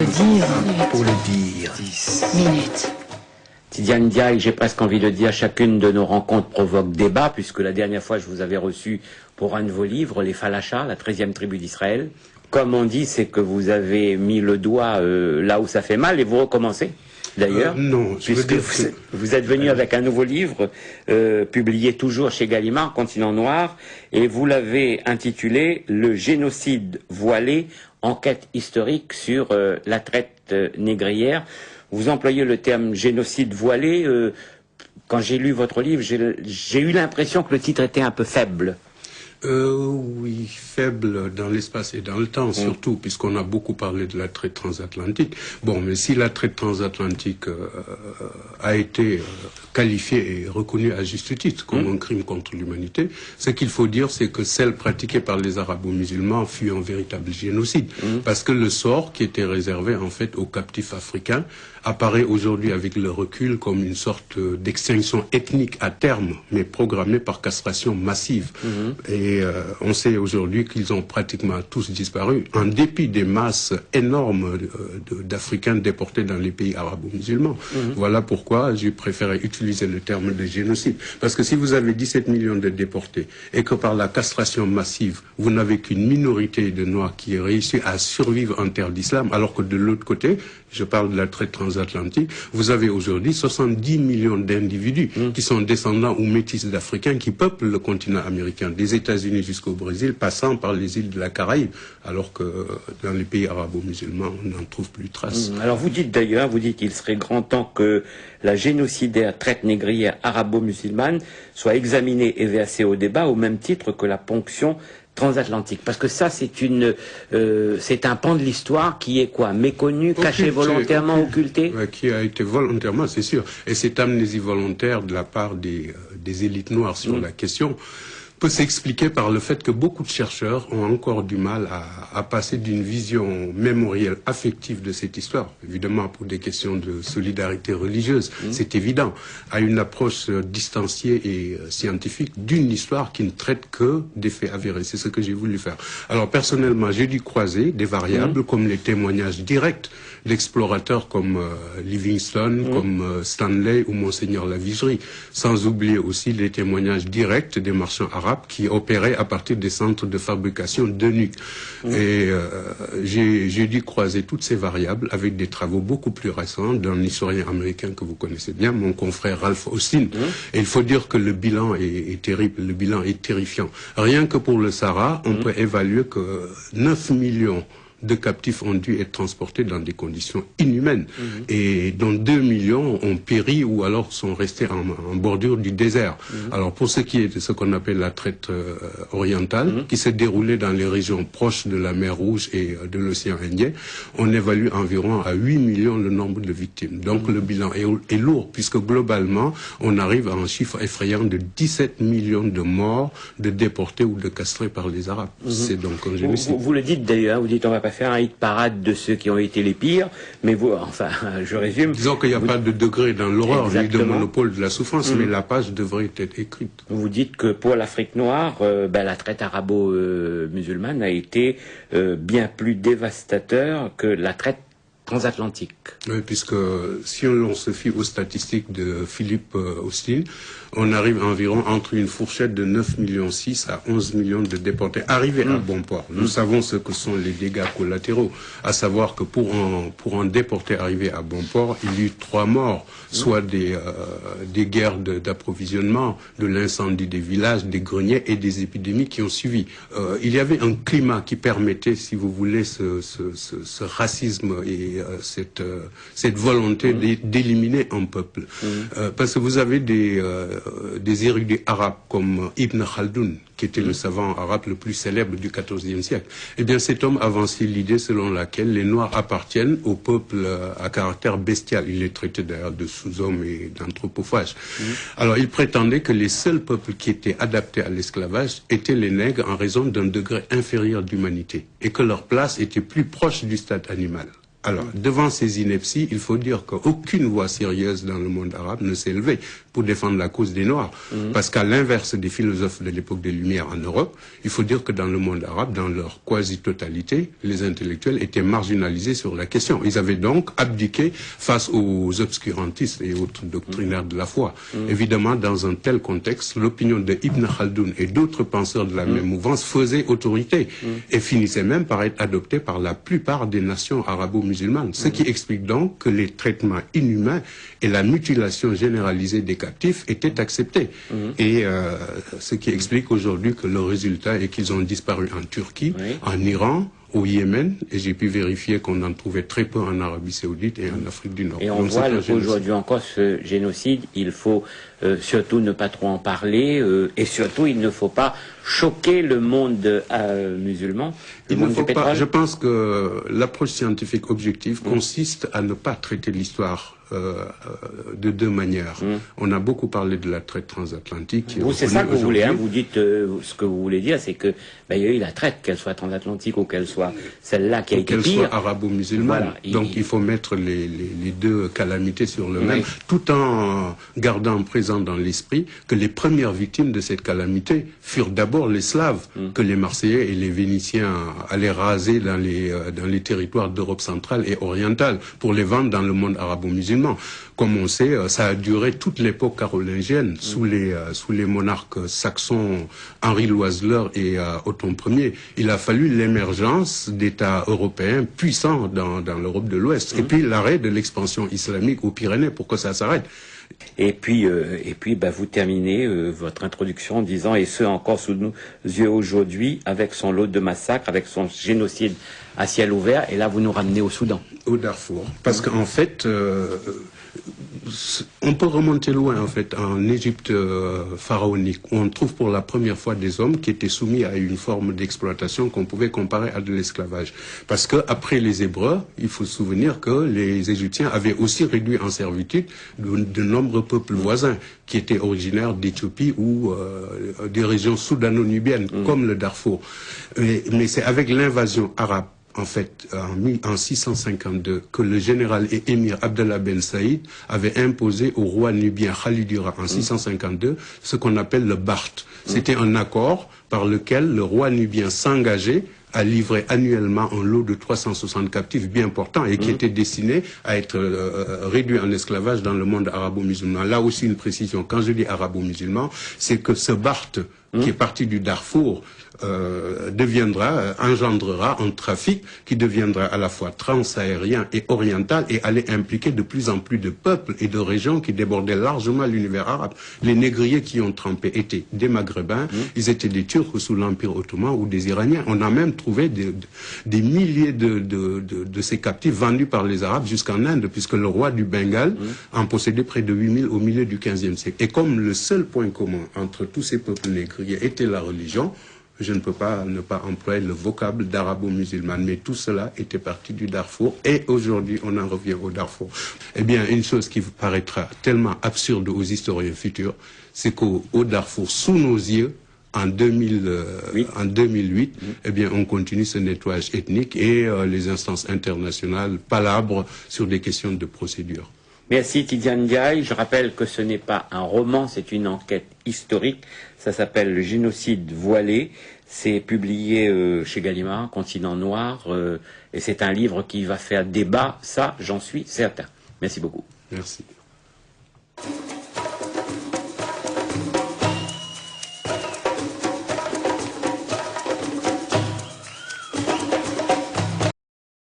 Dire. Pour le dire. 10 minutes. Tidiane Diaye, j'ai presque envie de dire, chacune de nos rencontres provoque débat, puisque la dernière fois, je vous avais reçu pour un de vos livres, Les Falachas, la 13e tribu d'Israël. Comme on dit, c'est que vous avez mis le doigt là où ça fait mal, et vous recommencez, d'ailleurs. Non, puisque vous êtes venu avec un nouveau livre, publié toujours chez Gallimard, Continent Noir, et vous l'avez intitulé « Le génocide voilé, enquête historique sur la traite négrière ». Vous employez le terme génocide voilé. Quand j'ai lu votre livre, j'ai eu l'impression que le titre était un peu faible. Oui, faible dans l'espace et dans le temps, surtout, puisqu'on a beaucoup parlé de la traite transatlantique. Bon, mais si la traite transatlantique a été qualifiée et reconnue à juste titre comme un crime contre l'humanité, ce qu'il faut dire, c'est que celle pratiquée par les arabo-musulmans fut un véritable génocide. Parce que le sort qui était réservé, en fait, aux captifs africains apparaît aujourd'hui avec le recul comme une sorte d'extinction ethnique à terme, mais programmée par castration massive. Et on sait aujourd'hui qu'ils ont pratiquement tous disparu, en dépit des masses énormes d'Africains déportés dans les pays arabo-musulmans. Voilà pourquoi j'ai préféré utiliser le terme de génocide. Parce que si vous avez 17 millions de déportés, et que par la castration massive, vous n'avez qu'une minorité de Noirs qui réussit à survivre en terre d'islam, alors que de l'autre côté, je parle de la traite transatlantique, vous avez aujourd'hui 70 millions d'individus qui sont descendants ou métis d'Africains qui peuplent le continent américain, des États-Unis jusqu'au Brésil, passant par les îles de la Caraïbe, alors que dans les pays arabo-musulmans, on n'en trouve plus trace. Alors vous dites d'ailleurs, qu'il serait grand temps que la génocidaire traite négrière arabo-musulmane soit examinée et versée au débat au même titre que la ponction transatlantique, parce que ça c'est un pan de l'histoire qui est quoi, méconnu, caché volontairement, occulté, qui a été volontairement, c'est sûr, et cette amnésie volontaire de la part des élites noires sur la question peut s'expliquer par le fait que beaucoup de chercheurs ont encore du mal à passer d'une vision mémorielle, affective de cette histoire, évidemment pour des questions de solidarité religieuse, c'est évident, à une approche distanciée et scientifique d'une histoire qui ne traite que des faits avérés. C'est ce que j'ai voulu faire. Alors personnellement, j'ai dû croiser des variables comme les témoignages directs d'explorateurs comme Livingstone, comme Stanley ou Monseigneur Lavigerie, sans oublier aussi les témoignages directs des marchands arabes qui opéraient à partir des centres de fabrication d'eunuques. Et j'ai dû croiser toutes ces variables avec des travaux beaucoup plus récents d'un historien américain que vous connaissez bien, mon confrère Ralph Austin. Et il faut dire que le bilan est terrible, le bilan est terrifiant. Rien que pour le Sahara, on peut évaluer que 9 millions de captifs ont dû être transportés dans des conditions inhumaines et dont 2 millions ont péri ou alors sont restés en bordure du désert. Alors pour ce qui est de ce qu'on appelle la traite orientale, qui s'est déroulée dans les régions proches de la mer Rouge et de l'océan Indien, on évalue environ à 8 millions le nombre de victimes. Donc le bilan est lourd, puisque globalement, on arrive à un chiffre effrayant de 17 millions de morts, de déportés ou de castrés par les Arabes. C'est donc un génocide. Vous le dites d'ailleurs, vous dites on va pas faire un hit parade de ceux qui ont été les pires, mais vous, enfin, je résume. Disons qu'il n'y a pas de degré dans l'horreur, ni de monopole de la souffrance, mais la page devrait être écrite. Vous dites que pour l'Afrique noire, la traite arabo-musulmane a été bien plus dévastateur que la traite transatlantique. Oui, puisque si on se fie aux statistiques de Philippe Austin, on arrive environ entre une fourchette de 9,6 millions à 11 millions de déportés arrivés à bon port. Nous savons ce que sont les dégâts collatéraux, à savoir que pour un déporté arrivé à bon port, il y eut 3 morts, soit des guerres d'approvisionnement, de l'incendie des villages, des greniers et des épidémies qui ont suivi. Il y avait un climat qui permettait, si vous voulez, ce racisme et cette volonté d'éliminer un peuple. Parce que vous avez des érudits arabes comme Ibn Khaldoun, qui était le savant arabe le plus célèbre du XIVe siècle. Eh bien, cet homme avançait l'idée selon laquelle les Noirs appartiennent au peuple à caractère bestial. Il est traité d'ailleurs de sous-homme et d'anthropophage. Alors, il prétendait que les seuls peuples qui étaient adaptés à l'esclavage étaient les nègres en raison d'un degré inférieur d'humanité et que leur place était plus proche du stade animal. Alors, devant ces inepties, il faut dire qu'aucune voix sérieuse dans le monde arabe ne s'est élevée pour défendre la cause des Noirs. Parce qu'à l'inverse des philosophes de l'époque des Lumières en Europe, il faut dire que dans le monde arabe, dans leur quasi-totalité, les intellectuels étaient marginalisés sur la question. Ils avaient donc abdiqué face aux obscurantistes et autres doctrinaires de la foi. Évidemment, dans un tel contexte, l'opinion de Ibn Khaldoun et d'autres penseurs de la même mouvance faisait autorité et finissait même par être adoptée par la plupart des nations arabo-musulmanes. Ce qui explique donc que les traitements inhumains et la mutilation généralisée des captifs étaient acceptés. Et ce qui explique aujourd'hui que le résultat est qu'ils ont disparu en Turquie, en Iran, au Yémen, et j'ai pu vérifier qu'on en trouvait très peu en Arabie Saoudite et en Afrique du Nord. Et on voit aujourd'hui encore ce génocide, il faut surtout ne pas trop en parler, et surtout il ne faut pas choquer le monde musulman. Je pense que l'approche scientifique objective consiste à ne pas traiter l'histoire de deux manières. On a beaucoup parlé de la traite transatlantique. Vous, c'est ça que vous voulez, hein, vous dites ce que vous voulez dire, c'est que il y a eu la traite, qu'elle soit transatlantique ou qu'elle soit celle-là qui a été pire. Qu'elle soit arabo-musulmane. Voilà, donc il faut mettre les deux calamités sur le même, tout en gardant présent dans l'esprit que les premières victimes de cette calamité furent d'abord les Slaves, que les Marseillais et les Vénitiens allaient raser dans les territoires d'Europe centrale et orientale pour les vendre dans le monde arabo-musulman. Comme on sait, ça a duré toute l'époque carolingienne, sous les monarques saxons Henri l'Oiseleur et Othon Ier. Il a fallu l'émergence d'États européens puissants dans l'Europe de l'Ouest, et puis l'arrêt de l'expansion islamique aux Pyrénées pour que ça s'arrête. Et puis, vous terminez votre introduction en disant, et ce encore sous nos yeux aujourd'hui, avec son lot de massacres, avec son génocide à ciel ouvert, et là vous nous ramenez au Soudan. Au Darfour. Parce qu'en fait, on peut remonter loin, en fait, en Égypte pharaonique, où on trouve pour la première fois des hommes qui étaient soumis à une forme d'exploitation qu'on pouvait comparer à de l'esclavage. Parce que après les Hébreux, il faut se souvenir que les Égyptiens avaient aussi réduit en servitude de nombreux peuples voisins qui étaient originaires d'Éthiopie ou des régions soudano-nubiennes, comme le Darfour. Mais c'est avec l'invasion arabe, en fait, en 652, que le général et émir Abdallah Ben Saïd avait imposé au roi nubien Khalidura en 652 ce qu'on appelle le Barth. C'était un accord par lequel le roi nubien s'engageait à livrer annuellement un lot de 360 captifs bien portants et qui étaient destinés à être réduits en esclavage dans le monde arabo-musulman. Là aussi une précision, quand je dis arabo-musulman, c'est que ce Barth qui est parti du Darfour engendrera un trafic qui deviendra à la fois transaérien et oriental et allait impliquer de plus en plus de peuples et de régions qui débordaient largement l'univers arabe. Les négriers qui ont trempé étaient des Maghrébins, ils étaient des Turcs sous l'Empire ottoman ou des Iraniens. On a même trouvé des milliers de ces captifs vendus par les Arabes jusqu'en Inde, puisque le roi du Bengale en possédait près de 8000 au milieu du XVe siècle. Et comme le seul point commun entre tous ces peuples négriers était la religion, je ne peux pas ne pas employer le vocable d'arabo-musulman, mais tout cela était parti du Darfour, et aujourd'hui on en revient au Darfour. Eh bien, une chose qui vous paraîtra tellement absurde aux historiens futurs, c'est qu'au Darfour, sous nos yeux, en 2008, eh bien, on continue ce nettoyage ethnique et les instances internationales palabrent sur des questions de procédure. Merci Tidiane Ndiaye. Je rappelle que ce n'est pas un roman, c'est une enquête historique. Ça s'appelle Le génocide voilé. C'est publié chez Gallimard, Continent Noir. Et c'est un livre qui va faire débat, ça j'en suis certain. Merci beaucoup. Merci.